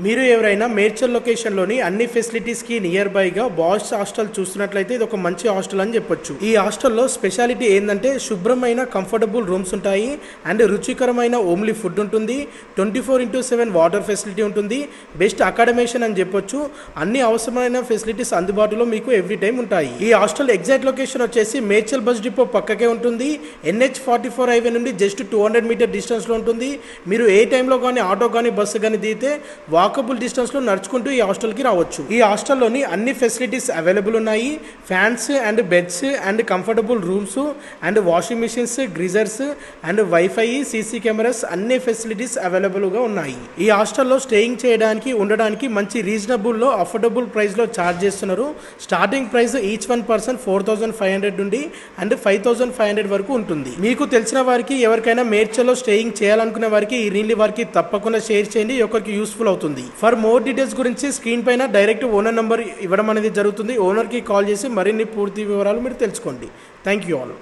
మీరు ఎవరైనా మేడ్చల్ లొకేషన్లోని అన్ని ఫెసిలిటీస్కి నియర్ బైగా బాయ్స్ హాస్టల్ చూస్తున్నట్లయితే ఇది ఒక మంచి హాస్టల్ అని చెప్పొచ్చు. ఈ హాస్టల్లో స్పెషాలిటీ ఏంటంటే శుభ్రమైన కంఫర్టబుల్ రూమ్స్ ఉంటాయి అండ్ రుచికరమైన ఓమ్లీ ఫుడ్ ఉంటుంది. 24/7 వాటర్ ఫెసిలిటీ ఉంటుంది. బెస్ట్ అకాడమేషన్ అని చెప్పొచ్చు. అన్ని అవసరమైన ఫెసిలిటీస్ అందుబాటులో మీకు ఎవ్రీ టైం ఉంటాయి. ఈ హాస్టల్ ఎగ్జాక్ట్ లొకేషన్ వచ్చేసి మేడ్చల్ బస్ డిపో పక్కకే ఉంటుంది. NH44 హైవే నుండి జస్ట్ 200 మీటర్ డిస్టెన్స్లో ఉంటుంది. మీరు ఏ టైంలో కానీ ఆటో కానీ బస్సు కానీ దిగితే వాకబుల్ డిస్టెన్స్లో నడుచుకుంటూ ఈ హాస్టల్కి రావచ్చు. ఈ హాస్టల్లోని అన్ని ఫెసిలిటీస్ అవైలబుల్ ఉన్నాయి. Fans and beds and comfortable rooms and washing machines, geysers and wifi, CC cameras అన్ని ఫెసిలిటీస్ అవైలబుల్గా ఉన్నాయి. ఈ హాస్టల్లో స్టేయింగ్ చేయడానికి ఉండడానికి మంచి రీజనబుల్లో అఫోర్డబుల్ ప్రైస్లో ఛార్జ్ చేస్తున్నారు. Starting price each one person 4,500 నుండి అండ్ 5,500 వరకు ఉంటుంది. మీకు తెలిసిన వారికి ఎవరికైనా మేడ్చల్లో స్టేయింగ్ చేయాలనుకునే వారికి ఈ రీల్ వారికి తప్పకుండా షేర్ చేయండి. ఒకరికి యూస్ఫుల్ అవుతుంది. ఫర్ మోర్ డీటెయిల్స్ గురించి స్క్రీన్ పైన డైరెక్ట్ ఓనర్ నంబర్ ఇవ్వడం అనేది జరుగుతుంది. ఓనర్కి కాల్ చేసి మరిన్ని పూర్తి వివరాలు మీరు తెలుసుకోండి. Thank you all.